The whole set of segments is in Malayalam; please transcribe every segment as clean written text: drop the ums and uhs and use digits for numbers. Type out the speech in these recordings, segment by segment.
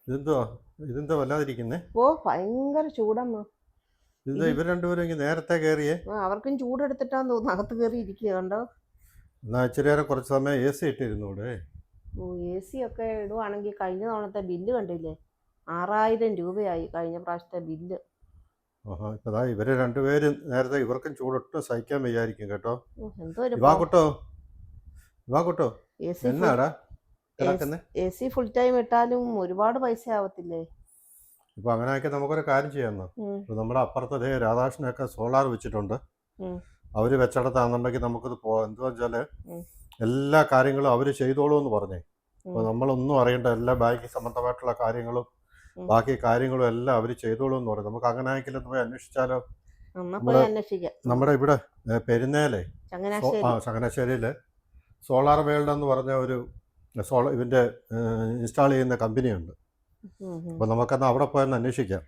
ഇതെന്തോ ഇതെന്തോ വല്ലാതിരിക്കുന്നേ. ഓ ഭയങ്കര ചൂടമ്മ. ഇതെന്താ ഇവർ രണ്ടുപേരും ഇങ്ങനെ നേരത്തെ കയറിയേ? അവർക്കും ചൂടെടുത്തിട്ടാന്ന് തോന്നുന്നു അകത്ത് കയറി ഇരിക്കുക കണ്ടോ. എന്നാൽ ഇച്ചിരി നേരം കുറച്ച് സമയം AC ഇട്ടിരുന്നൂടെ? AC ഒക്കെ ഇടുവാണെങ്കിൽ കഴിഞ്ഞ തവണത്തെ ബില്ല് കണ്ടില്ലേ, 6000 രൂപയായി കഴിഞ്ഞ പ്രാവശ്യത്തെ ബില്ല്. ഓഹോ, ഇപ്പതാ ഇവര് രണ്ടുപേരും നേരത്തെ ഇവർക്കും ചൂടൊട്ടും സഹിക്കാൻ വയ്യായിരിക്കും കേട്ടോ. എന്തോ ഒരു ഇവാ കുട്ടോ എന്നാടാ കിടക്കുന്നേ? AC ഫുൾ ടൈം ഇട്ടാലും ഒരുപാട് പൈസ ആവത്തില്ലേ? ഇപ്പൊ അങ്ങനെയൊക്കെ നമുക്കൊരു കാര്യം ചെയ്യാമെന്നോ. ഇപ്പൊ നമ്മുടെ അപ്പുറത്തെ രാധാകൃഷ്ണനൊക്കെ സോളാർ വെച്ചിട്ടുണ്ട്. അവര് വെച്ചിടത്താണെന്നുണ്ടെങ്കിൽ നമുക്കിത് എന്താ വെച്ചാല് എല്ലാ കാര്യങ്ങളും അവര് ചെയ്തോളൂ എന്ന് പറഞ്ഞേ. അപ്പൊ നമ്മളൊന്നും അറിയണ്ട, എല്ലാ ബാങ്കിങ് സംബന്ധമായിട്ടുള്ള കാര്യങ്ങളും ബാക്കി കാര്യങ്ങളും എല്ലാം അവര് ചെയ്തോളൂ എന്ന് പറഞ്ഞു. നമുക്ക് അങ്ങനെ ആയെങ്കിലും പോയി അന്വേഷിച്ചാലോ? നമ്മുടെ ഇവിടെ പെരുന്നേലെ ചങ്ങനാശ്ശേരിയില് സോളാർ വേൾഡ് എന്ന് പറഞ്ഞ ഒരു ഇതിന്റെ ഇൻസ്റ്റാൾ ചെയ്യുന്ന കമ്പനിയുണ്ട്. അപ്പൊ നമുക്കെന്നാ അവിടെ പോയെന്ന് അന്വേഷിക്കാം.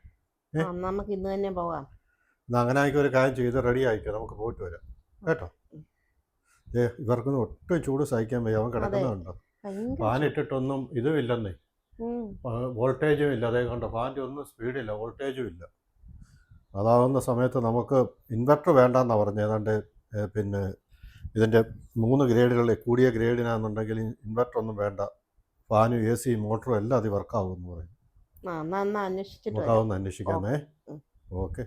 നമുക്ക് ഇന്ന് തന്നെ പോവാം. അങ്ങനെ ആയിക്കോ, ഒരു കാര്യം ചെയ്ത് റെഡി ആയിക്കോ, നമുക്ക് പോയിട്ട് വരാം കേട്ടോ. ഇവർക്കൊന്നും ഒട്ടും ചൂട് സഹിക്കാൻ വയ്യ. അവൻ കിടക്കുന്നുണ്ടോ? ഫാൻ ഇട്ടിട്ടൊന്നും ഇതും ഇല്ലെന്നേ, വോൾട്ടേജും ഇല്ല. അതേ കൊണ്ട് ഫാൻ്റെ ഒന്നും സ്പീഡില്ല, വോൾട്ടേജും ഇല്ല. അതാവുന്ന സമയത്ത് നമുക്ക് ഇൻവെർട്ടർ വേണ്ടെന്നാണ് പറഞ്ഞത്. ഏതാണ്ട് പിന്നെ ഇതിൻ്റെ 3 ഗ്രേഡുകളിൽ കൂടിയ ഗ്രേഡിനാണെന്നുണ്ടെങ്കിൽ ഇൻവെർട്ടർ ഒന്നും വേണ്ട, ഫാനും AC മോട്ടറും എല്ലാം അത് വർക്കാവുമെന്ന് പറയും. നമുക്കാവുന്ന അന്വേഷിക്കാമേ. ഓക്കെ.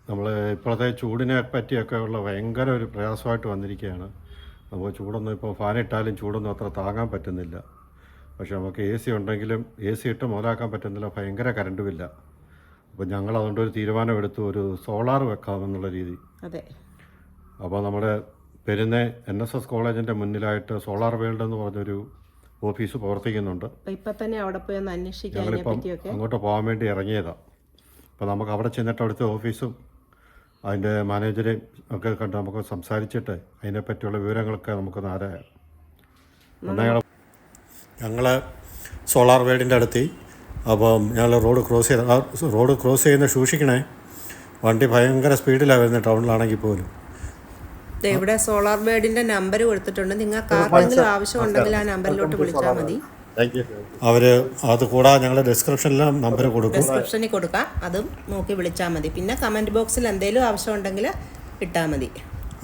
നമ്മൾ ഇപ്പോഴത്തെ ചൂടിനെ പറ്റിയൊക്കെ ഉള്ള ഭയങ്കര ഒരു പ്രയാസമായിട്ട് വന്നിരിക്കുകയാണ്. നമുക്ക് ചൂടൊന്നും ഇപ്പോൾ ഫാനിട്ടാലും ചൂടൊന്നും അത്ര താങ്ങാൻ പറ്റുന്നില്ല. പക്ഷെ നമുക്ക് AC ഉണ്ടെങ്കിലും AC ഇട്ട് മുതലാക്കാൻ പറ്റുന്നില്ല, ഭയങ്കര കറണ്ട് ബില്ല. അപ്പോൾ ഞങ്ങൾ അതുകൊണ്ടൊരു തീരുമാനമെടുത്തു, ഒരു സോളാർ വെക്കാമെന്നുള്ള രീതി. അതെ. അപ്പോൾ നമ്മുടെ പെരുന്ന NSS കോളേജിൻ്റെ മുന്നിലായിട്ട് സോളാർ വേൾഡ് എന്ന് പറഞ്ഞൊരു ഓഫീസ് പ്രവർത്തിക്കുന്നുണ്ട്. ഇപ്പം തന്നെ അവിടെ പോയി ഒന്ന് അന്വേഷിക്കാം. ഞങ്ങളിപ്പം അങ്ങോട്ട് പോകാൻ വേണ്ടി ഇറങ്ങിയതാണ്. അപ്പോൾ നമുക്ക് അവിടെ ചെന്നിട്ട് അവിടുത്തെ ഓഫീസും അതിൻ്റെ മാനേജരെയും ഒക്കെ കണ്ട് നമുക്ക് സംസാരിച്ചിട്ട് അതിനെപ്പറ്റിയുള്ള വിവരങ്ങളൊക്കെ നമുക്കൊന്ന് ആരായാം. ഞങ്ങൾ സോളാർ വേൾഡിൻ്റെ അടുത്ത്. അപ്പം ഞങ്ങൾ റോഡ് ക്രോസ് ചെയ്യുന്ന സൂക്ഷിക്കണേ. വണ്ടി ഭയങ്കര സ്പീഡിലാണ് വരുന്നത്, ടൗണിലാണെങ്കിൽ പോലും. ഇവിടെ സോളാർ വേൾഡിൻ്റെ നമ്പർ കൊടുത്തിട്ടുണ്ട്. നിങ്ങൾക്ക് ആർക്കെങ്കിലും ആവശ്യമുണ്ടെങ്കിൽ ആ നമ്പറിലോട്ട് വിളിച്ചാൽ മതി. അവർ അത് കൂടാതെ ഞങ്ങൾ ഡിസ്ക്രിപ്ഷനിലും നമ്പർ കൊടുക്കും. ഡിസ്ക്രിപ്ഷനിൽ കൊടുക്കാം, അതും നോക്കി വിളിച്ചാൽ മതി. പിന്നെ കമൻറ്റ് ബോക്സിൽ എന്തെങ്കിലും ആവശ്യമുണ്ടെങ്കിൽ ഇട്ടാൽ മതി.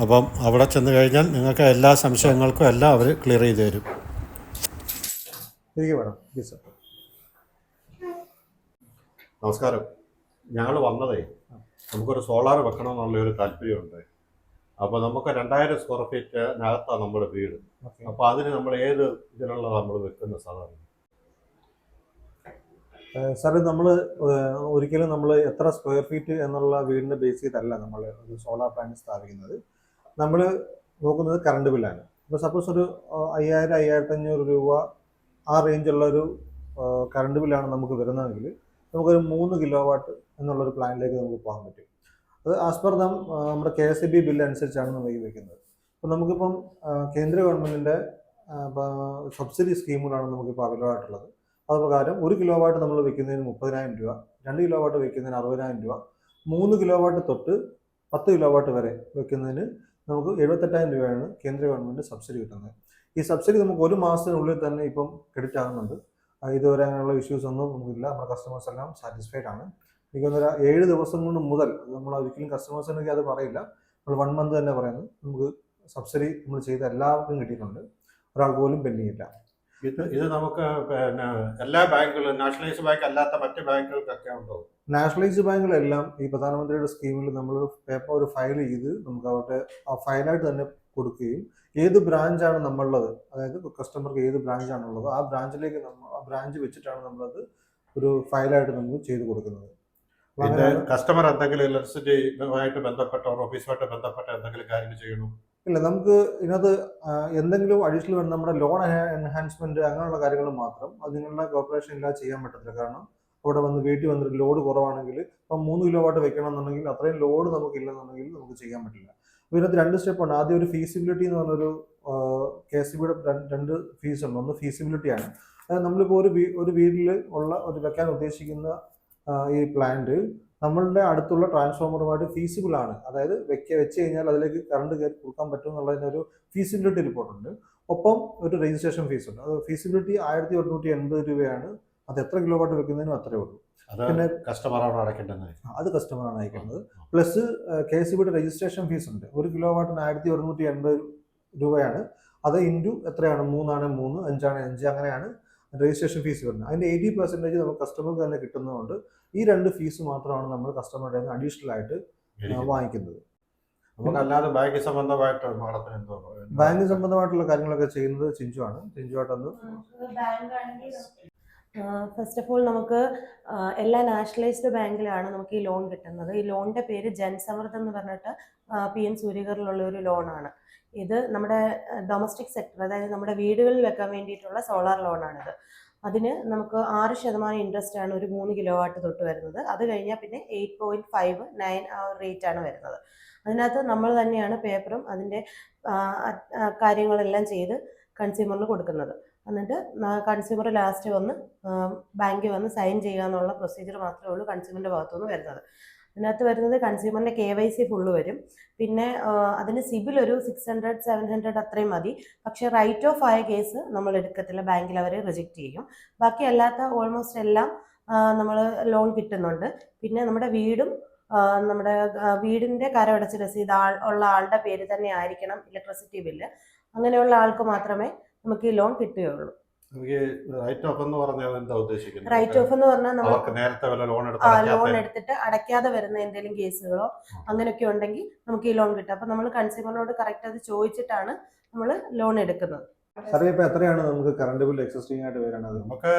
അപ്പം അവിടെ ചെന്ന് കഴിഞ്ഞാൽ നിങ്ങൾക്ക് എല്ലാ സംശയങ്ങൾക്കും എല്ലാം അവർ ക്ലിയർ ചെയ്ത് തരും. നമസ്കാരം. ഞങ്ങൾ വന്നതേ നമുക്കൊരു സോളാർ വെക്കണമെന്നുള്ളൊരു താല്പര്യമുണ്ട്. അപ്പോൾ നമുക്ക് 2000 സ്ക്വയർ ഫീറ്റിനകത്താണ് നമ്മുടെ വീട്. അപ്പോൾ അതിന് നമ്മൾ ഏത് ഇതിനുള്ളത് നമ്മൾ വെക്കുന്ന സാധാരണ? സാറ്, നമ്മൾ ഒരിക്കലും നമ്മൾ എത്ര സ്ക്വയർ ഫീറ്റ് എന്നുള്ള വീടിൻ്റെ ബേസ് ചെയ്തല്ല നമ്മൾ ഒരു സോളാർ പാനൽ സ്ഥാപിക്കുന്നത്. നമ്മൾ നോക്കുന്നത് കറണ്ട് ബില്ലാണ്. ഇപ്പോൾ സപ്പോസ് ഒരു 5000 5500 രൂപ ആ റേഞ്ചുള്ളൊരു കറണ്ട് ബില്ലാണ് നമുക്ക് വരുന്നതെങ്കിൽ നമുക്കൊരു 3 കിലോ വാട്ട് എന്നുള്ളൊരു പ്ലാനിലേക്ക് നമുക്ക് പോകാൻ പറ്റും. അത് ആസ് പെർ നമ്മുടെ KSEB ബില്ല് അനുസരിച്ചാണ് നമ്മൾ വയ്ക്കുന്നത്. അപ്പോൾ നമുക്കിപ്പം കേന്ദ്ര ഗവൺമെൻറ്റിൻ്റെ സബ്സിഡി സ്കീമുകളാണ് നമുക്കിപ്പോൾ അവൈലബിൾ ആയിട്ടുള്ളത്. അതുപ്രകാരം 1 കിലോ വാട്ട് നമ്മൾ വെക്കുന്നതിന് 30,000 രൂപ, 2 കിലോ വാട്ട് വെക്കുന്നതിന് 60,000 രൂപ, 3 കിലോ വാട്ട് തൊട്ട് 10 കിലോ വാട്ട് വരെ വെക്കുന്നതിന് നമുക്ക് 78,000 രൂപയാണ് കേന്ദ്ര ഗവൺമെൻറ് സബ്സിഡി കിട്ടുന്നത്. ഈ സബ്സിഡി നമുക്ക് 1 മാസത്തിനുള്ളിൽ തന്നെ ഇപ്പം ക്രെഡിറ്റ് ആകുന്നുണ്ട്. ഇതുവരെ അങ്ങനെയുള്ള ഇഷ്യൂസ് ഒന്നും നമുക്കില്ല. നമ്മുടെ കസ്റ്റമേഴ്സ് എല്ലാം സാറ്റിസ്ഫൈഡ് ആണ്. എനിക്കൊന്നൊരു 7 ദിവസം കൊണ്ട് മുതൽ, നമ്മൾ ഒരിക്കലും കസ്റ്റമേഴ്സിനൊക്കെ അത് പറയില്ല, നമ്മൾ 1 മന്ത് തന്നെ പറയുന്നത്, നമുക്ക് സബ്സിഡി നമ്മൾ ചെയ്ത എല്ലാവർക്കും കിട്ടിയിട്ടുണ്ട്. ഒരാൾ പോലും പെൻഡിങ് ഇല്ല. ഇത് നമുക്ക് പിന്നെ എല്ലാ ബാങ്കുകളും, നാഷണലൈസ്ഡ് ബാങ്ക് അല്ലാത്ത മറ്റ് ബാങ്കുകൾക്കൊക്കെ ഉണ്ടോ? നാഷണലൈസ്ഡ് ബാങ്കുകളെല്ലാം ഈ പ്രധാനമന്ത്രിയുടെ സ്കീമിൽ നമ്മൾ ഒരു ഫയൽ ചെയ്ത് നമുക്ക് അവരുടെ ആ ഫയലായിട്ട് തന്നെ കൊടുക്കുകയും ഏത് ബ്രാഞ്ചാണ് നമ്മളുള്ളത്, അതായത് കസ്റ്റമർക്ക് ഏത് ബ്രാഞ്ചാണുള്ളത് ആ ബ്രാഞ്ചിലേക്ക് ആ ബ്രാഞ്ച് വെച്ചിട്ടാണ് നമ്മളത് ഒരു ഫയലായിട്ട് നമുക്ക് ചെയ്ത് കൊടുക്കുന്നത്. കസ്റ്റമർ എന്തെങ്കിലും ഇലക്ട്രിസിറ്റിയുമായിട്ട് ബന്ധപ്പെട്ട ഓഫീസുമായിട്ട് ബന്ധപ്പെട്ട എന്തെങ്കിലും കാര്യങ്ങൾ ചെയ്യണോ? ഇല്ല, നമുക്ക് ഇതിനകത്ത് എന്തെങ്കിലും അഡീഷണൽ വേണം, നമ്മുടെ ലോൺ എൻഹാൻസ്മെന്റ് അങ്ങനെയുള്ള കാര്യങ്ങൾ മാത്രം. അത് നിങ്ങളുടെ കോർപ്പറേഷൻ ഇല്ലാതെ ചെയ്യാൻ പറ്റത്തില്ല. കാരണം അവിടെ വീട്ടിൽ വന്നിട്ട് ലോഡ് കുറവാണെങ്കിൽ, ഇപ്പം 3 കിലോ വാട്ട് വെക്കണം എന്നുണ്ടെങ്കിൽ അത്രയും ലോഡ് നമുക്ക് ഇല്ലെന്നുണ്ടെങ്കിൽ നമുക്ക് ചെയ്യാൻ പറ്റില്ല. അപ്പോൾ ഇതിനകത്ത് 2 സ്റ്റെപ്പുണ്ട്. ആദ്യം ഒരു ഫീസിബിലിറ്റി എന്ന് പറഞ്ഞൊരു KSEBിയുടെ 2 ഫീസ് ഉണ്ട്. ഒന്ന് ഫീസിബിലിറ്റിയാണ്. അതായത് നമ്മളിപ്പോൾ ഒരു വീട്ടിൽ ഉള്ള വെക്കാൻ ഉദ്ദേശിക്കുന്ന ഈ പ്ലാന്റ് നമ്മളുടെ അടുത്തുള്ള ട്രാൻസ്ഫോമറുമായിട്ട് ഫീസിബിൾ ആണ്, അതായത് വെച്ച് കഴിഞ്ഞാൽ അതിലേക്ക് കറണ്ട് കയറി കൊടുക്കാൻ പറ്റും എന്നുള്ളതിനൊരു ഫീസിബിലിറ്റി റിപ്പോർട്ടുണ്ട്. ഒപ്പം ഒരു രജിസ്ട്രേഷൻ ഫീസ് ഉണ്ട്. അത് ഫീസിബിലിറ്റി 1180 രൂപയാണ്. അത് എത്ര കിലോ വാട്ട് വെക്കുന്നതിനും അത്രേ ഉള്ളൂ. പിന്നെ കസ്റ്റമറാണ് അടയ്ക്കേണ്ടത്. അത് കസ്റ്റമറാണ് അയക്കുന്നത്. പ്ലസ് KCBയുടെ രജിസ്ട്രേഷൻ ഫീസ് ഉണ്ട്. 1 കിലോ വാട്ടിന് 1180 രൂപയാണ്. അത് ഇൻറ്റു എത്രയാണ്, 3 ആണ് 3, 5 ആണ് 5, അങ്ങനെയാണ് രജിസ്ട്രേഷൻ ഫീസ് വരുന്നത്. അതിൻ്റെ 80% നമുക്ക് കസ്റ്റമർക്ക് തന്നെ കിട്ടുന്നതുകൊണ്ട് ഈ 2 ഫീസ് മാത്രമാണ് നമ്മൾ കസ്റ്റമറുടെ അഡീഷണൽ ആയിട്ട് വാങ്ങിക്കുന്നത്. നമുക്കല്ലാതെ ബാങ്ക് സംബന്ധമായിട്ട് മാഡത്തിന് എന്തോ ബാങ്ക് സംബന്ധമായിട്ടുള്ള കാര്യങ്ങളൊക്കെ ചെയ്യുന്നത് ചിഞ്ചു ആണ്. ചിഞ്ചുവായിട്ടൊന്ന് ഫസ്റ്റ് ഓഫ് ഓൾ നമുക്ക് എല്ലാ നാഷണലൈസ്ഡ് ബാങ്കിലാണ് നമുക്ക് ഈ ലോൺ കിട്ടുന്നത്. ഈ ലോണിൻ്റെ പേര് ജൻസമൃദ്ധ് എന്ന് പറഞ്ഞിട്ട് PM സൂര്യഗറിലുള്ള ഒരു ലോണാണ്. ഇത് നമ്മുടെ ഡൊമസ്റ്റിക് സെക്ടർ, അതായത് നമ്മുടെ വീടുകളിൽ വെക്കാൻ വേണ്ടിയിട്ടുള്ള സോളാർ ലോണാണിത്. അതിന് നമുക്ക് 6% ഇൻട്രസ്റ്റ് ആണ് ഒരു 3 കിലോ വാട്ട് തൊട്ട് വരുന്നത്. അത് കഴിഞ്ഞാൽ പിന്നെ 8.59 ആ റേറ്റാണ് വരുന്നത്. അതിനകത്ത് നമ്മൾ തന്നെയാണ് പേപ്പറും അതിൻ്റെ കാര്യങ്ങളെല്ലാം ചെയ്ത് കൺസ്യൂമറിന് കൊടുക്കുന്നത്. എന്നിട്ട് കൺസ്യൂമർ ലാസ്റ്റ് വന്ന് ബാങ്കിൽ വന്ന് സൈൻ ചെയ്യുക എന്നുള്ള പ്രൊസീജിയർ മാത്രമേ ഉള്ളൂ കൺസ്യൂമറിൻ്റെ ഭാഗത്തുനിന്ന് വരുന്നത്. അതിനകത്ത് വരുന്നത് കൺസ്യൂമറിൻ്റെ KYC ഫുള്ള് വരും. പിന്നെ അതിന് സിബിൽ ഒരു 600-700 അത്രയും മതി. പക്ഷേ റൈറ്റ് ഓഫ് ആയ കേസ് നമ്മൾ എടുക്കത്തില്ല, ബാങ്കിൽ അവർ റിജക്റ്റ് ചെയ്യും. ബാക്കി അല്ലാത്ത ഓൾമോസ്റ്റ് എല്ലാം നമ്മൾ ലോൺ കിട്ടുന്നുണ്ട്. പിന്നെ നമ്മുടെ വീടും നമ്മുടെ വീടിൻ്റെ കരമടച്ച രസീത് ഉള്ള ആളുടെ പേര് തന്നെ ആയിരിക്കണം ഇലക്ട്രിസിറ്റി ബില്ല്. അങ്ങനെയുള്ള ആൾക്ക് മാത്രമേ നമുക്ക് ഈ ലോൺ കിട്ടുകയുള്ളൂ. റൈറ്റ് ഓഫ് എന്ന് പറഞ്ഞാൽ എന്താ ഉദ്ദേശിക്കുന്നത്? റൈറ്റ് ഓഫ് എന്ന് പറഞ്ഞാൽ നമുക്ക് നേരത്തെ ലോൺ എടുത്തിട്ട് അടയ്ക്കാതെ വരുന്ന എന്തെങ്കിലും കേസുകളോ അങ്ങനെയൊക്കെ ഉണ്ടെങ്കിൽ നമുക്ക് ഈ ലോൺ കിട്ടും. അപ്പൊ നമ്മൾ കൺസ്യൂമറിനോട് കറക്റ്റ് അത് ചോദിച്ചിട്ടാണ് നമ്മൾ ലോൺ എടുക്കുന്നത്. സാറേ, ഇപ്പൊ എത്രയാണ് നമുക്ക് കറണ്ട് ബിൽ എക്സിസ്റ്റിംഗ് ആയിട്ട് വരുന്നത്? നമുക്ക്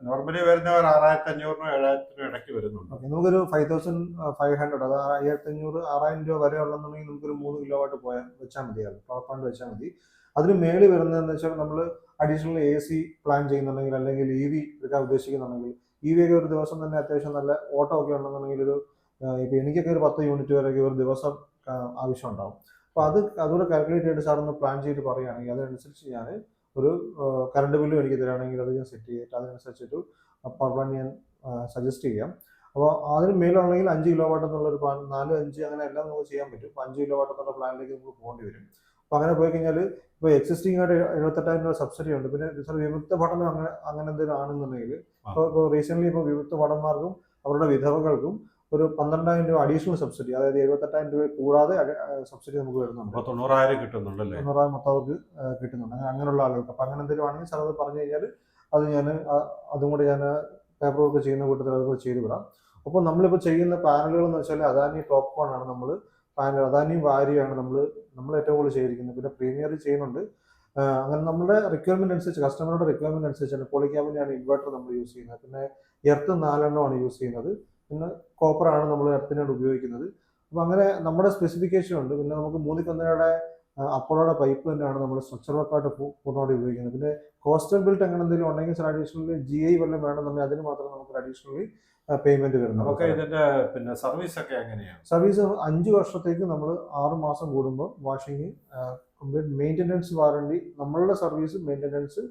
നോർമലി വരുന്നവർ 6500-7000 ഇടയ്ക്ക് വരുന്നുണ്ട്. നമുക്കൊരു 5500, അത് 5500-6000 രൂപ വരെ ഉള്ളതെന്നുണ്ടെങ്കിൽ നമുക്കൊരു 3 കിലോ വാട്ട് വെച്ചാൽ മതിയാകും, പവർ പ്ലാന്റ് വെച്ചാൽ മതി. അതിന് മേളിൽ വരുന്നതെന്ന് വെച്ചാൽ നമ്മൾ അഡീഷണൽ AC പ്ലാൻ ചെയ്യുന്നുണ്ടെങ്കിൽ, അല്ലെങ്കിൽ EV എടുക്കാൻ ഉദ്ദേശിക്കുന്നുണ്ടെങ്കിൽ, EV ഒക്കെ ഒരു ദിവസം തന്നെ അത്യാവശ്യം നല്ല ഓട്ടോ ഒക്കെ ഉണ്ടെന്നുണ്ടെങ്കിൽ ഇപ്പൊ എനിക്കൊക്കെ ഒരു 10 യൂണിറ്റ് വരെയൊക്കെ ഒരു ദിവസം ആവശ്യം ഉണ്ടാവും. അപ്പോൾ അതുകൂടെ കാൽക്കുലേറ്റ് ചെയ്തിട്ട് സാറൊന്ന് പ്ലാൻ ചെയ്ത് പറയുകയാണെങ്കിൽ അതനുസരിച്ച് ഞാൻ ഒരു കറണ്ട് ബില്ലും എനിക്ക് തരാണെങ്കിൽ അത് ഞാൻ സെറ്റ് ചെയ്തിട്ട് അതിനനുസരിച്ചിട്ട് പവർ പ്ലാൻ ഞാൻ സജസ്റ്റ് ചെയ്യാം. അപ്പോൾ അതിന് മേലുണ്ടെങ്കിൽ 5 കിലോ വാട്ട് എന്നുള്ളൊരു പ്ലാൻ, 4-5 അങ്ങനെ എല്ലാം നമുക്ക് ചെയ്യാൻ പറ്റും. അപ്പോൾ 5 കിലോ വാട്ട് എന്നുള്ള പ്ലാനിലേക്ക് നമുക്ക് പോകേണ്ടി വരും. അപ്പോൾ അങ്ങനെ പോയി കഴിഞ്ഞാൽ ഇപ്പോൾ എക്സിസ്റ്റിംഗ് ആയിട്ട് 78,000 രൂപ സബ്സിഡി ഉണ്ട്. പിന്നെ വിമുക്ത പഠനം അങ്ങനെ എന്തെങ്കിലും ആണെന്നുണ്ടെങ്കിൽ ഇപ്പോൾ റീസെൻ്റ്ലി ഇപ്പോൾ വിമുക്ത ഭടന്മാർക്കും അവരുടെ വിധവകൾക്കും ഒരു 12,000 രൂപ അഡീഷണൽ സബ്സിഡി, അതായത് 78,000 രൂപ കൂടാതെ സബ്സിഡി നമുക്ക് വരുന്നുണ്ട്. 90,000 കിട്ടുന്നുണ്ടല്ലേ? 90,000 മൊത്തം അവർക്ക് കിട്ടുന്നുണ്ട് അങ്ങനെയുള്ള ആളുകൾക്ക്. അപ്പം അങ്ങനെ എന്തെങ്കിലും ആണെങ്കിൽ സാർ അത് പറഞ്ഞു കഴിഞ്ഞാൽ അത് ഞാൻ അതും കൂടി ഞാൻ പേപ്പർ വർക്ക് ചെയ്യുന്ന കൂട്ടത്തിൽ അതൊക്കെ ചെയ്തു വിടാം. അപ്പോൾ നമ്മളിപ്പോൾ ചെയ്യുന്ന പാനലുകൾ എന്ന് വെച്ചാൽ അദാനി ടോപ്പ് വൺ ആണ് നമ്മൾ പാനൽ, അദാനിയും വാരിയാണ് നമ്മൾ ഏറ്റവും കൂടുതൽ ചെയ്തിരിക്കുന്നത്. പിന്നെ പ്രീമിയർ ചെയ്യുന്നുണ്ട്. അങ്ങനെ നമ്മുടെ റിക്വയർമെന്റ് അനുസരിച്ച്, കസ്റ്റമറുടെ റിക്വയർമെന്റ് അനുസരിച്ചാണ്. പോളിക്യാബിൻ്റെയാണ് ഇൻവെർട്ടർ നമ്മൾ യൂസ് ചെയ്യുന്നത്. പിന്നെ എർത്ത് 4 എണ്ണമാണ് യൂസ് ചെയ്യുന്നത്. പിന്നെ കോപ്പറാണ് നമ്മൾ എർത്തിനായിട്ട് ഉപയോഗിക്കുന്നത്. അപ്പോൾ അങ്ങനെ നമ്മുടെ സ്പെസിഫിക്കേഷൻ ഉണ്ട്. പിന്നെ നമുക്ക് 3 കമ്പനിയുടെ അപ്പോളോയുടെ പൈപ്പ് തന്നെയാണ് നമ്മൾ സ്ട്രക്ചർ വർക്കായിട്ട് പൂർണ്ണമായിട്ട് ഉപയോഗിക്കുന്നത്. പിന്നെ കോസ്റ്റൽ ബിൽറ്റ് അങ്ങനെ എന്തെങ്കിലും ഉണ്ടെങ്കിൽ അഡീഷണലി GI വല്ലതും വേണമെന്നുണ്ടെങ്കിൽ അതിന് മാത്രം നമുക്ക് അഡീഷണലി പേയ്മെന്റ് വരുന്നത്. ഇതിന്റെ പിന്നെ സർവീസ് ഒക്കെ എങ്ങനെയാണ്? സർവീസ് 5 വർഷത്തേക്ക് നമ്മൾ 6 മാസം കൂടുമ്പോൾ വാഷിംഗ് കംപ്ലീറ്റ് മെയിൻ്റെനൻസ് വാറണ്ടി, നമ്മളുടെ service maintenance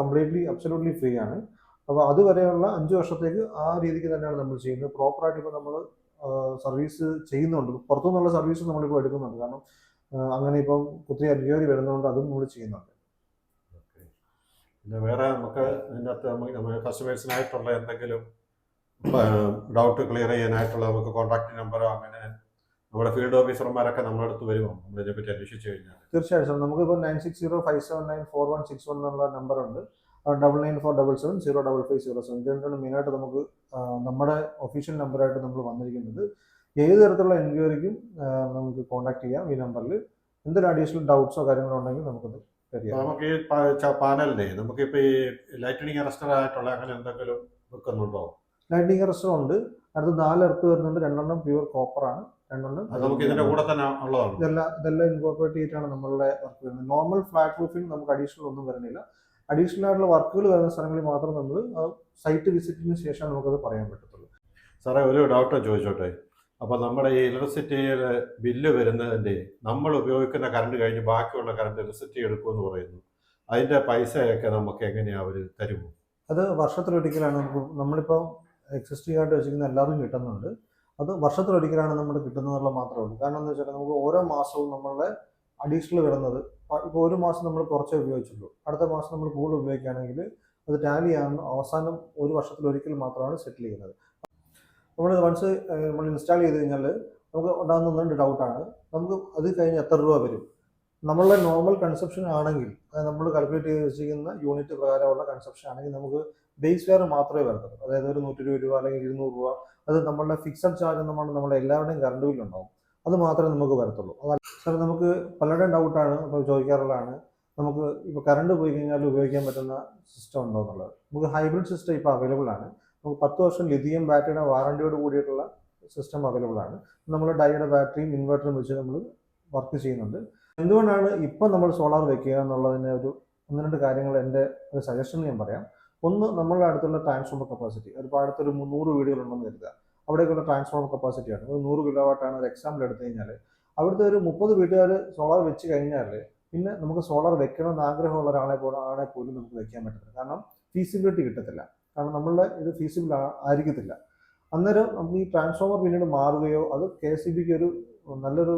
completely absolutely free ആണ്. അപ്പോൾ അതുവരെയുള്ള 5 വർഷത്തേക്ക് ആ രീതിക്ക് തന്നെയാണ് നമ്മൾ ചെയ്യുന്നത്. പ്രോപ്പറായിട്ട് ഇപ്പോൾ നമ്മൾ സർവീസ് ചെയ്യുന്നുണ്ട്. പുറത്തുനിന്നുള്ള സർവീസ് നമ്മളിപ്പോൾ എടുക്കുന്നുണ്ട്. കാരണം അങ്ങനെ ഇപ്പം ഒത്തിരി എൻക്വയറി വരുന്നതുകൊണ്ട് അതും നമ്മൾ ചെയ്യുന്നുണ്ട്. പിന്നെ വേറെ നമുക്ക് ഇതിനകത്ത് നമുക്ക് കസ്റ്റമേഴ്സിനായിട്ടുള്ള എന്തെങ്കിലും ഡൗട്ട് ക്ലിയർ ചെയ്യാനായിട്ടുള്ള നമുക്ക് കോൺടാക്ട് നമ്പറോ അങ്ങനെ നമ്മുടെ ഫീൽഡ് ഓഫീസർമാരൊക്കെ നമ്മുടെ അടുത്ത് വരുമോ നമ്മൾ ഇതിനെപ്പറ്റി അന്വേഷിച്ച് കഴിഞ്ഞാൽ? തീർച്ചയായിട്ടും നമുക്കിപ്പോൾ 9605794161 എന്നുള്ള നമ്പറുണ്ട്. 9947705507 ഇത് രണ്ടാണ് മെയിനായിട്ട് നമുക്ക് നമ്മുടെ ഒഫീഷ്യൽ നമ്പറായിട്ട് നമ്മൾ വന്നിരിക്കുന്നത്. ഏത് തരത്തിലുള്ള എൻക്വയറിക്കും നമുക്ക് കോൺടാക്ട് ചെയ്യാം ഈ നമ്പറിൽ. എന്തൊരു അഡീഷണൽ ഡൗട്ട്സോ കാര്യങ്ങളോ ഉണ്ടെങ്കിൽ നമുക്കത് തരിക. നമുക്ക് ഈ പാനലിനെ നമുക്കിപ്പോൾ ഈ ലൈറ്റനിങ് അറസ്റ്റർ ആയിട്ടുള്ള അങ്ങനെ എന്തെങ്കിലും വെക്കുന്നുണ്ടോ? ലൈറ്റിംഗ് അറസ്റ്റർ ഉണ്ട്. അടുത്ത് 4 എർത്ത് വരുന്നുണ്ട്. 2 എണ്ണം പ്യൂർ കോപ്പറാണ്, 2 എണ്ണം നമുക്ക് ഇതിന്റെ കൂടെ തന്നെ ഉള്ളതാണ്. ഇതെല്ലാം ഇൻകോർപ്പറേറ്റ് ചെയ്തിട്ടാണ് നമ്മളുടെ വർക്ക് വരുന്നത്. നോർമൽ ഫ്ലാറ്റ് റൂഫിംഗ് നമുക്ക് അഡീഷണൽ ഒന്നും വരുന്നില്ല. അഡീഷണൽ ആയിട്ടുള്ള വർക്കുകൾ വരുന്ന സ്ഥലങ്ങളിൽ മാത്രം നമ്മൾ സൈറ്റ് വിസിറ്റിന് ശേഷം നമുക്കത് പറയാൻ പറ്റത്തുള്ളൂ. സാറേ, ഒരു ഡൗട്ട് ചോദിച്ചോട്ടെ. അപ്പോൾ നമ്മുടെ ഈ ഇലക്ട്രിസിറ്റിയുടെ ബില്ല് വരുന്നതിൻ്റെ നമ്മൾ ഉപയോഗിക്കുന്ന കറണ്ട് കഴിഞ്ഞ് ബാക്കിയുള്ള കറണ്ട് ഇലക്ട്രിസിറ്റി എടുക്കുമെന്ന് പറയുന്നു. അതിൻ്റെ പൈസയൊക്കെ നമുക്ക് എങ്ങനെയാണ് അവർ തരുമോ? അത് വർഷത്തിലൊരിക്കലാണ് നമ്മളിപ്പോൾ എക്സിസ്റ്റിംഗ് ആയിട്ട് വെച്ചിരിക്കുന്ന എല്ലാവരും കിട്ടുന്നുണ്ട്. അത് വർഷത്തിലൊരിക്കലാണ് നമ്മൾ കിട്ടുന്നതെന്നുള്ള മാത്രമേ ഉള്ളൂ. കാരണം എന്ന് വെച്ചാൽ നമുക്ക് ഓരോ മാസവും നമ്മളുടെ അഡീഷണൽ വരുന്നത് ഇപ്പോൾ ഒരു മാസം നമ്മൾ കുറച്ചേ ഉപയോഗിച്ചുള്ളൂ, അടുത്ത മാസം നമ്മൾ കൂടുതൽ ഉപയോഗിക്കുകയാണെങ്കിൽ അത് ടാലി ആണ് അവസാനം ഒരു വർഷത്തിൽ ഒരിക്കൽ മാത്രമാണ് സെറ്റിൽ ചെയ്യുന്നത്. നമ്മൾ വൺസ് നമ്മൾ ഇൻസ്റ്റാൾ ചെയ്ത് കഴിഞ്ഞാൽ നമുക്ക് ഉണ്ടാകുന്ന 2 ഡൗട്ടാണ്. നമുക്ക് അത് കഴിഞ്ഞ് എത്ര രൂപ വരും. നമ്മളുടെ നോർമൽ കൺസപ്ഷൻ ആണെങ്കിൽ, നമ്മൾ കാൽക്കുലേറ്റ് ചെയ്ത് വെച്ചിരിക്കുന്ന യൂണിറ്റ് പ്രകാരമുള്ള കൺസപ്ഷൻ ആണെങ്കിൽ നമുക്ക് ബേസ് വെയർ മാത്രമേ വരത്തുള്ളൂ. അതായത് ഒരു 120 രൂപ അല്ലെങ്കിൽ 200 രൂപ, അത് നമ്മളുടെ ഫിക്സഡ് ചാർജ് നമ്മളെ എല്ലാവരുടെയും കറണ്ട് ബില്ലുണ്ടാവും, അത് മാത്രമേ നമുക്ക് വരത്തുള്ളൂ. സാർ നമുക്ക് പലരുടെയും ഡൗട്ടാണ് ഇപ്പോൾ ചോദിക്കാറുള്ളതാണ്, നമുക്ക് ഇപ്പോൾ കറണ്ട് പോയി കഴിഞ്ഞാൽ ഉപയോഗിക്കാൻ പറ്റുന്ന സിസ്റ്റം ഉണ്ടോ എന്നുള്ളത്. നമുക്ക് ഹൈബ്രിഡ് സിസ്റ്റം ഇപ്പോൾ അവൈലബിൾ ആണ്. നമുക്ക് 10 വർഷം ലിഥിയം ബാറ്ററിയുടെ വാറണ്ടിയോട് കൂടിയിട്ടുള്ള സിസ്റ്റം അവൈലബിൾ ആണ്. നമ്മൾ ഡൈയുടെ ബാറ്ററിയും ഇൻവെർട്ടറും വെച്ച് നമ്മൾ വർക്ക് ചെയ്യുന്നുണ്ട്. എന്തുകൊണ്ടാണ് ഇപ്പം നമ്മൾ സോളാർ വെക്കുക എന്നുള്ളതിൻ്റെ ഒരു 1-2 കാര്യങ്ങൾ എൻ്റെ ഒരു സജഷൻ ഞാൻ പറയാം. ഒന്ന്, നമ്മളുടെ അടുത്തുള്ള ട്രാൻസ്ഫോമർ കപ്പാസിറ്റി. ഇപ്പോൾ അടുത്തൊരു 300 വീടുകളുണ്ടെന്ന് കരുതുക. അവിടേക്കുള്ള ട്രാൻസ്ഫോമർ കപ്പാസിറ്റിയാണ് ഒരു 100 കിലോവാട്ടാണ്. ഒരു എക്സാമ്പിൾ എടുത്തു കഴിഞ്ഞാൽ അവിടുത്തെ ഒരു 30 വീട്ടുകാർ സോളാർ വെച്ച് കഴിഞ്ഞാൽ പിന്നെ നമുക്ക് സോളാർ വെക്കണമെന്ന് ആഗ്രഹമുള്ള ആളെ പോലും നമുക്ക് വെക്കാൻ പറ്റത്തില്ല. കാരണം ഫീസിബിലിറ്റി കിട്ടത്തില്ല. കാരണം നമ്മളുടെ ഇത് ഫീസിബിൾ ആയിരിക്കത്തില്ല. അന്നേരം നമുക്ക് ഈ ട്രാൻസ്ഫോമർ പിന്നീട് മാറുകയോ, അത് KSEBക്ക് ഒരു നല്ലൊരു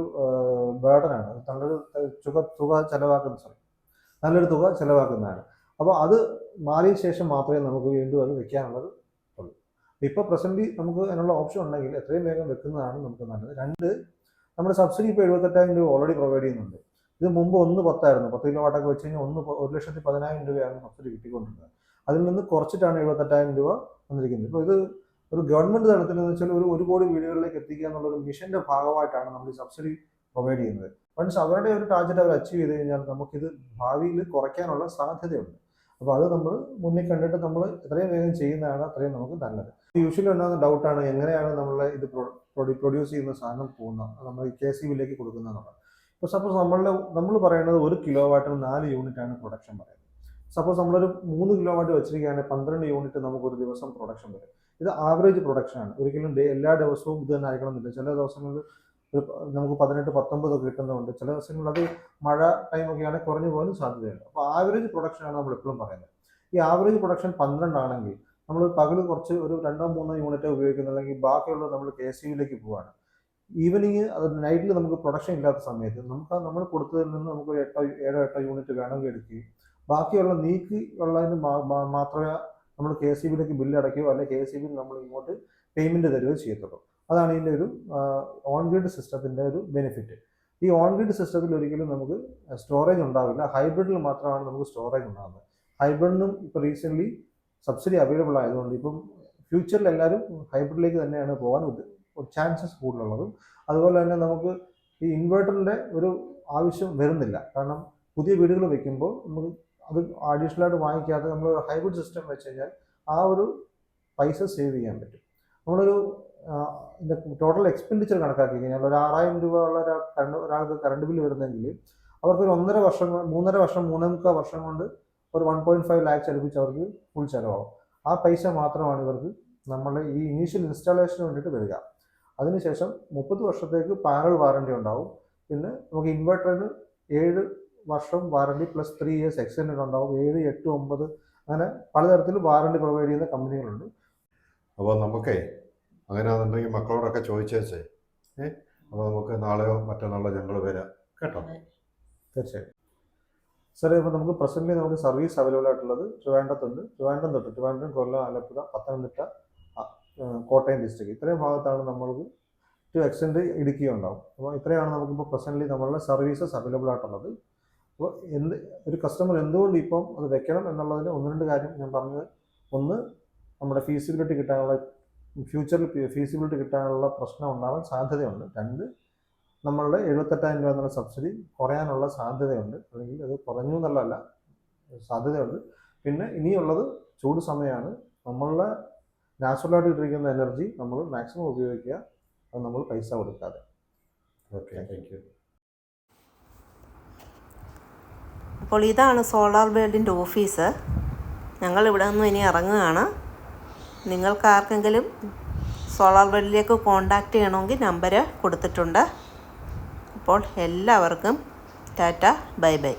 ബേർഡനാണ്, നല്ലൊരു നല്ലൊരു തുക ചിലവാക്കുന്നതാണ്. അപ്പോൾ അത് മാറിയ ശേഷം മാത്രമേ നമുക്ക് വീണ്ടും അത് വെക്കാനുള്ളത് ഉള്ളൂ. ഇപ്പോൾ പ്രസൻ്റ്ലി നമുക്ക് അതിനുള്ള ഓപ്ഷൻ ഉണ്ടെങ്കിൽ എത്രയും വേഗം വെക്കുന്നതാണ് നമുക്ക് നല്ലത്. 2, നമ്മുടെ സബ്സിഡി ഇപ്പോൾ 78,000 രൂപ ഓൾറെഡി പ്രൊവൈഡ് ചെയ്യുന്നുണ്ട്. ഇത് മുമ്പ് 1,10,000, 10 കിലോവാട്ടൊക്കെ വെച്ച് കഴിഞ്ഞാൽ 1,10,000 രൂപയാണ് സബ്സിഡി കിട്ടിക്കൊണ്ടിരുന്നത്. അതിൽ നിന്ന് കുറച്ചിട്ടാണ് 78,000 രൂപ വന്നിരിക്കുന്നത്. ഇപ്പോൾ ഇത് ഒരു ഗവൺമെൻറ് തലത്തിൽ എന്ന് വെച്ചാൽ ഒരു കോടി വീടുകളിലേക്ക് എത്തിക്കുക എന്നുള്ളൊരു മിഷൻ്റെ ഭാഗമായിട്ടാണ് നമ്മൾ ഈ സബ്സിഡി പ്രൊവൈഡ് ചെയ്യുന്നത്. വൺസ് അവരുടെ ഒരു ടാർഗറ്റ് അവർ അച്ചീവ് ചെയ്ത് കഴിഞ്ഞാൽ നമുക്കിത് ഭാവിയിൽ കുറയ്ക്കാനുള്ള സാധ്യതയുണ്ട്. അപ്പോൾ അത് നമ്മൾ മുന്നിൽ കണ്ടിട്ട് നമ്മൾ എത്രയും വേഗം ചെയ്യുന്നതാണ് അത്രയും നമുക്ക് നല്ലത്. യൂഷ്വലി ഉണ്ടാകുന്ന ഡൗട്ടാണ് എങ്ങനെയാണ് നമ്മൾ ഇത് പ്രൊഡ്യൂസ് ചെയ്യുന്ന സാധനം പോകുന്നത്, നമ്മൾ KSEBിലേക്ക് കൊടുക്കുന്നതെന്നുള്ളത്. ഇപ്പോൾ സപ്പോസ് നമ്മൾ പറയുന്നത് 1 കിലോവാട്ടിന് 4 യൂണിറ്റാണ് പ്രൊഡക്ഷൻ പറയുന്നത്. സപ്പോസ് നമ്മളൊരു 3 കിലോവാട്ട് വെച്ചിരിക്കുകയാണെങ്കിൽ 12 യൂണിറ്റ് നമുക്കൊരു ദിവസം പ്രൊഡക്ഷൻ വരും. ഇത് ആവറേജ് പ്രൊഡക്ഷനാണ്. ഒരിക്കലും എല്ലാ ദിവസവും ഇത് തന്നെ ആയിരിക്കണമെന്നില്ല. ചില ദിവസങ്ങളിൽ നമുക്ക് 18-19 കിട്ടുന്നതുകൊണ്ട്, ചില ദിവസങ്ങളിൽ അത് മഴ ടൈമൊക്കെ ആണെങ്കിൽ കുറഞ്ഞു പോകാനും സാധ്യതയുണ്ട്. അപ്പോൾ ആവറേജ് പ്രൊഡക്ഷനാണ് നമ്മൾ എപ്പോഴും പറയുന്നത്. ഈ ആവറേജ് പ്രൊഡക്ഷൻ 12 ആണെങ്കിൽ നമ്മൾ പകൽ കുറച്ച് ഒരു 2-3 യൂണിറ്റ് ഉപയോഗിക്കുന്നത്, അല്ലെങ്കിൽ ബാക്കിയുള്ളത് നമ്മൾ KSEBിലേക്ക് പോവുകയാണ്. ഈവനിങ് അത് നൈറ്റിൽ നമുക്ക് പ്രൊഡക്ഷൻ ഇല്ലാത്ത സമയത്ത് നമ്മൾ കൊടുത്തതിൽ നിന്ന് നമുക്ക് 7-8 യൂണിറ്റ് വേണമെങ്കിൽ എടുക്കുകയും ബാക്കിയുള്ള നീക്കി ഉള്ളതിന് മാത്രമേ നമ്മൾ KSEBിലേക്ക് ബില്ല് അടയ്ക്കുകയോ അല്ലെങ്കിൽ KSEBിൽ നമ്മൾ ഇങ്ങോട്ട് പേയ്മെൻറ്റ് തരുകയോ ചെയ്യത്തുള്ളൂ. അതാണ് ഇതിൻ്റെ ഒരു ഓൺ ഗ്രിഡ് സിസ്റ്റത്തിൻ്റെ ഒരു ബെനിഫിറ്റ്. ഈ ഓൺ ഗ്രിഡ് സിസ്റ്റത്തിൽ ഒരിക്കലും നമുക്ക് സ്റ്റോറേജ് ഉണ്ടാവില്ല. ഹൈബ്രിഡിൽ മാത്രമാണ് നമുക്ക് സ്റ്റോറേജ് ഉണ്ടാകുന്നത്. ഹൈബ്രിഡിനും ഇപ്പോൾ റീസെൻ്റ്ലി സബ്സിഡി അവൈലബിൾ ആയതുകൊണ്ട് ഇപ്പം ഫ്യൂച്ചറിൽ എല്ലാവരും ഹൈബ്രിഡിലേക്ക് തന്നെയാണ് പോകാൻ ചാൻസസ് കൂടുതലുള്ളതും. അതുപോലെ തന്നെ നമുക്ക് ഈ ഇൻവേർട്ടറിൻ്റെ ഒരു ആവശ്യം വരുന്നില്ല. കാരണം പുതിയ വീടുകൾ വെക്കുമ്പോൾ നമുക്ക് അത് അഡീഷണലായിട്ട് വാങ്ങിക്കാതെ നമ്മൾ ഹൈബ്രിഡ് സിസ്റ്റം വെച്ച് കഴിഞ്ഞാൽ ആ ഒരു പൈസ സേവ് ചെയ്യാൻ പറ്റും. നമ്മളൊരു ടോട്ടൽ എക്സ്പെൻഡിച്ചർ കണക്കാക്കി കഴിഞ്ഞാൽ ഒരു 6,000 രൂപ ഉള്ള ഒരാൾക്ക് കറണ്ട് ബില്ല് വരുന്നെങ്കിൽ അവർക്കൊരു 3.5 വർഷം കൊണ്ട് ഒരു 1.5 lakhs അടുപ്പിച്ച് അവർക്ക് ഫുൾ ചിലവാകും. ആ പൈസ മാത്രമാണ് ഇവർക്ക് നമ്മളെ ഈ ഇനീഷ്യൽ ഇൻസ്റ്റാളേഷന് വേണ്ടിയിട്ട് വരിക. അതിനുശേഷം 30 വർഷത്തേക്ക് പാനൽ വാറണ്ടി ഉണ്ടാവും. പിന്നെ നമുക്ക് ഇൻവെർട്ടറിന് 7 വർഷം വാറണ്ടി പ്ലസ് 3 years എക്സ്റ്റൻഡ് ഉണ്ടാവും. 7, 8, 9 അങ്ങനെ പലതരത്തിൽ വാറണ്ടി പ്രൊവൈഡ് ചെയ്യുന്ന കമ്പനികളുണ്ട്. അപ്പോൾ നമുക്കേ അങ്ങനെയാണെന്നുണ്ടെങ്കിൽ മക്കളോടൊക്കെ ചോദിച്ചേച്ചേ. അപ്പോൾ നമുക്ക് നാളെയോ മറ്റന്നാളോ ഞങ്ങൾ വരാം കേട്ടോ. തീർച്ചയായും സാറേ. ഇപ്പോൾ നമുക്ക് പ്രസൻ്റ്ലി നമുക്ക് സർവീസ് അവൈലബിൾ ആയിട്ടുള്ളത് ട്രിവാൻഡ്രത്തുണ്ട്. ട്രിവാൻഡ്രം, കൊല്ലം, ആലപ്പുഴ, പത്തനംതിട്ട, കോട്ടയം ഡിസ്ട്രിക്ട് ഇത്രയും ഭാഗത്താണ് നമ്മൾക്ക് ടു എക്സ്റ്റെൻഡ് ഇടുക്കി ഉണ്ടാവും. അപ്പോൾ ഇത്രയാണ് നമുക്കിപ്പോൾ പ്രസൻ്റ്ലി നമ്മളുടെ സർവീസസ് അവൈലബിൾ ആയിട്ടുള്ളത്. അപ്പോൾ ഒരു കസ്റ്റമർ എന്തുകൊണ്ട് ഇപ്പം അത് വെക്കണം എന്നുള്ളതിന് 1-2 കാര്യം ഞാൻ പറഞ്ഞത്. ഒന്ന്, നമ്മുടെ ഫീസിബിലിറ്റി കിട്ടാനുള്ള ഫ്യൂച്ചറിൽ ഫീസിബിലിറ്റി കിട്ടാനുള്ള പ്രശ്നം ഉണ്ടാവാൻ സാധ്യതയുണ്ട്. 2, നമ്മളുടെ 78,000 രൂപ എന്നുള്ള സബ്സിഡി കുറയാനുള്ള സാധ്യതയുണ്ട്. അല്ലെങ്കിൽ അത് കുറഞ്ഞു എന്നുള്ളതല്ല, സാധ്യതയുണ്ട്. പിന്നെ ഇനിയുള്ളത് ചൂട് സമയമാണ്. നമ്മളുടെ നാച്ചുറലായിട്ട് ഇട്ടിരിക്കുന്ന എനർജി നമ്മൾ മാക്സിമം ഉപയോഗിക്കുക, അത് നമ്മൾ പൈസ കൊടുക്കാതെ. Okay, thank you. അപ്പോൾ ഇതാണ് സോളാർ വേൾഡിൻ്റെ ഓഫീസ്. ഞങ്ങൾ ഇവിടെ നിന്നും ഇനി ഇറങ്ങുകയാണ്. നിങ്ങൾക്ക് ആർക്കെങ്കിലും സോളാർ വേൾഡിലേക്ക് കോൺടാക്റ്റ് ചെയ്യണമെങ്കിൽ നമ്പർ കൊടുത്തിട്ടുണ്ട്. അപ്പോൾ എല്ലാവർക്കും ടാറ്റ, ബൈ ബൈ.